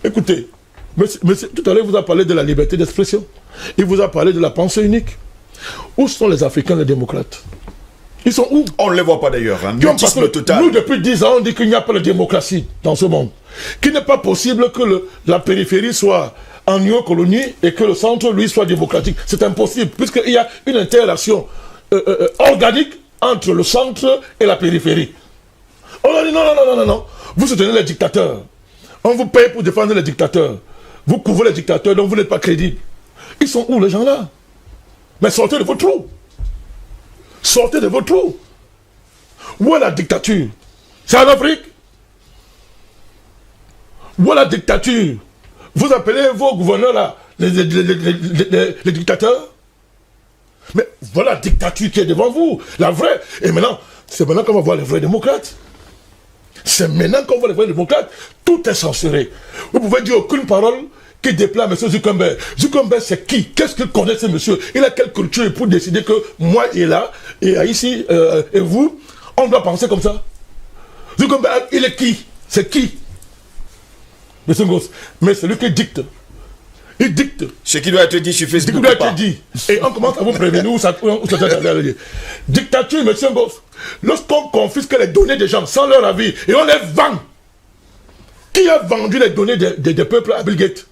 Écoutez, monsieur, tout à l'heure, il vous a parlé de la liberté d'expression. Il vous a parlé de la pensée unique. Où sont les Africains, les démocrates? Ils sont où? On ne les voit pas d'ailleurs. Hein. Total. Nous, depuis 10 ans, on dit qu'il n'y a pas de démocratie dans ce monde. Qu'il n'est pas possible que la périphérie soit en néocolonie et que le centre, lui, soit démocratique. C'est impossible, puisqu'il y a une interaction organique entre le centre et la périphérie. On a dit non. Vous soutenez les dictateurs. On vous paye pour défendre les dictateurs. Vous couvrez les dictateurs, donc vous n'êtes pas crédible. Ils sont où, les gens-là? Mais sortez de vos trous. Sortez de vos trous. Où est la dictature? C'est en Afrique. Où est la dictature? Vous appelez vos gouverneurs là, les dictateurs? Mais voilà la dictature qui est devant vous, la vraie. Et maintenant, c'est maintenant qu'on va voir les vrais démocrates. C'est maintenant qu'on voit les vrais démocrates. Tout est censuré. Vous pouvez dire aucune parole qui déplaît à M. Zuckerberg. Zuckerberg, c'est qui? Qu'est-ce qu'il connaît, ce monsieur? Il a quelle culture pour décider que moi et là, et ici, et vous, on doit penser comme ça? Zuckerberg, il est qui? C'est qui? Monsieur Ngoz, mais c'est lui qui dicte. Il dicte. Ce qui doit être dit sur Facebook. Ce qui doit être dit. Et on commence à vous prévenir où ça dictature, monsieur Ngoz. Lorsqu'on confisque les données des gens sans leur avis et on les vend. Qui a vendu les données des peuples à Bill Gates?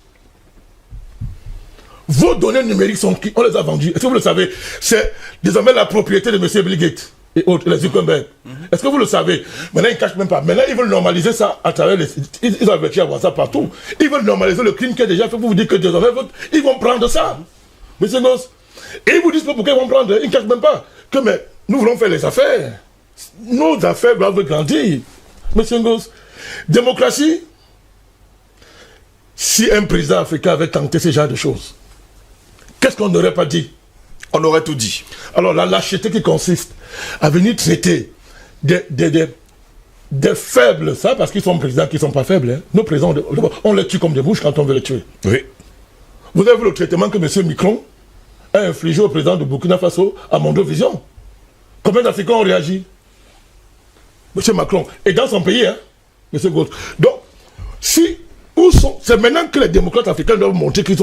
Vos données numériques sont qui? On les a vendues. Est-ce que vous le savez? C'est désormais la propriété de monsieur Bill Gates et autres, les Zuckerberg. Est-ce que vous le savez? Maintenant, ils ne cachent même pas. Maintenant, ils veulent normaliser ça à travers les... Ils ont averti à voir ça partout. Ils veulent normaliser le crime qui est déjà fait pour vous dire que désormais, ils vont prendre ça. Monsieur Ngoz. Et ils vous disent pas pourquoi ils vont prendre. Ils ne cachent même pas que mais, nous voulons faire les affaires. Nos affaires doivent grandir. Monsieur Ngoz. Démocratie. Si un président africain avait tenté ce genre de choses, qu'est-ce qu'on n'aurait pas dit? On aurait tout dit. Alors la lâcheté qui consiste à venir traiter des faibles, ça parce qu'ils sont présidents qui ne sont pas faibles. Hein. Nos présidents, on les tue comme des bouches quand on veut les tuer. Oui. Vous avez vu le traitement que M. Macron a infligé au président de Burkina Faso à Mondovision. Combien d'Africains ont réagi? M. Macron. Et dans son pays, hein, M. Gauthier. Donc, si... C'est maintenant que les démocrates africains doivent montrer qu'ils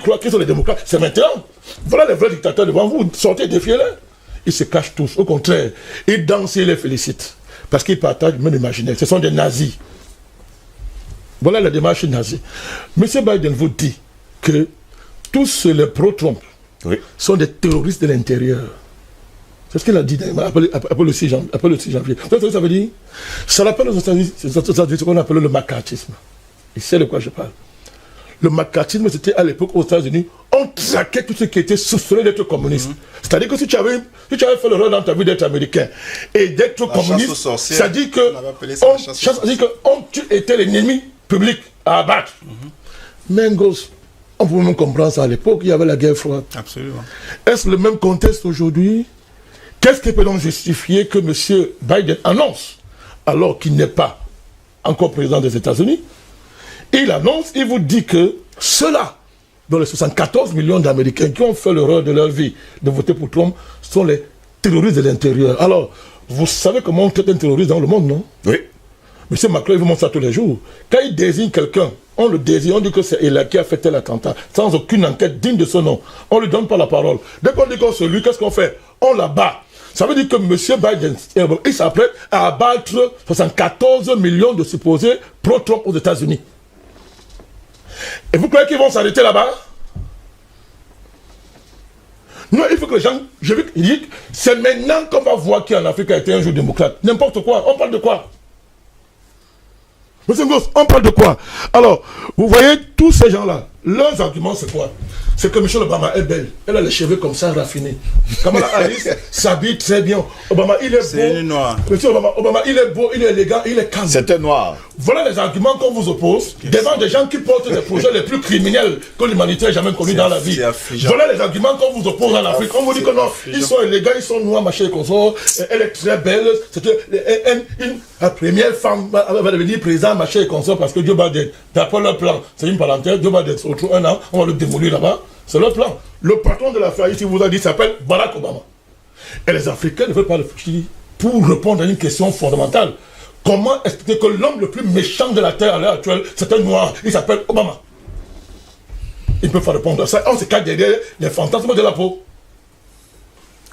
croient qu'ils sont les démocrates. C'est maintenant. Voilà les vrais dictateurs devant vous. Sortez, défiez-les. Ils se cachent tous. Au contraire, ils dansent et les félicitent. Parce qu'ils partagent le même imaginaire. Ce sont des nazis. Voilà la démarche nazie. M. Biden vous dit que tous les pro-Trump sont des terroristes de l'intérieur. C'est ce qu'il a dit après le 6 janvier. Vous savez ce que ça veut dire? Ça rappelle aux États-Unis ce qu'on appelle le macartisme. Il sait de quoi je parle. Le macartisme, c'était à l'époque aux États-Unis, on traquait tout ce qui était soupçonné d'être communiste. C'est-à-dire que si tu avais fait l'erreur dans ta vie d'être américain et d'être communiste, ça dit que tu étais l'ennemi public à abattre. Mais Ngoz, on pouvait même comprendre ça à l'époque, il y avait la guerre froide. Absolument. Est-ce le même contexte aujourd'hui? Qu'est-ce qui peut donc justifier que M. Biden annonce, alors qu'il n'est pas encore président des États-Unis, il annonce, il vous dit que ceux-là, dont les 74 millions d'Américains qui ont fait l'erreur de leur vie de voter pour Trump, sont les terroristes de l'intérieur. Alors, vous savez comment on traite un terroriste dans le monde, non? Oui. M. Macron, il vous montre ça tous les jours. Quand il désigne quelqu'un, on le désigne, on dit que c'est Ella qui a fait tel attentat, sans aucune enquête digne de son nom. On ne lui donne pas la parole. Dès qu'on dit que c'est lui, qu'est-ce qu'on fait? On l'abat. Ça veut dire que M. Biden, il s'apprête à abattre 74 millions de supposés pro-Trump aux États-Unis. Et vous croyez qu'ils vont s'arrêter là-bas? Non, il faut que les gens... c'est maintenant qu'on va voir qui en Afrique a été un jour démocrate. N'importe quoi. On parle de quoi? Monsieur Ngoz, on parle de quoi? Alors, vous voyez, tous ces gens-là, leurs arguments, c'est quoi? C'est que Michelle Obama est belle. Elle a les cheveux comme ça raffinés. Kamala Harris s'habille très bien. Obama, il est beau. C'est une noire. Monsieur Obama, il est beau, il est élégant, il est calme. C'est un noir. Voilà les arguments qu'on vous oppose devant des gens qui portent des projets les plus criminels que l'humanité ait jamais connus dans la vie. Voilà les arguments qu'on vous oppose en Afrique. On vous dit que non, ils sont élégants, ils sont noirs, machin et consort. Elle est très belle. C'était la première femme à devenir président, machin et consort, parce que Joe Biden, d'après leur plan, c'est une parenthèse, Joe Biden se retrouve un an, on va le démolir là-bas. C'est leur plan. Le patron de l'affaire ici vous a dit, s'appelle Barack Obama. Et les Africains ne veulent pas réfléchir pour répondre à une question fondamentale. Comment expliquer que l'homme le plus méchant de la Terre à l'heure actuelle, c'est un noir, il s'appelle Obama? Il peut faire répondre à ça. On se cache derrière les fantasmes de la peau.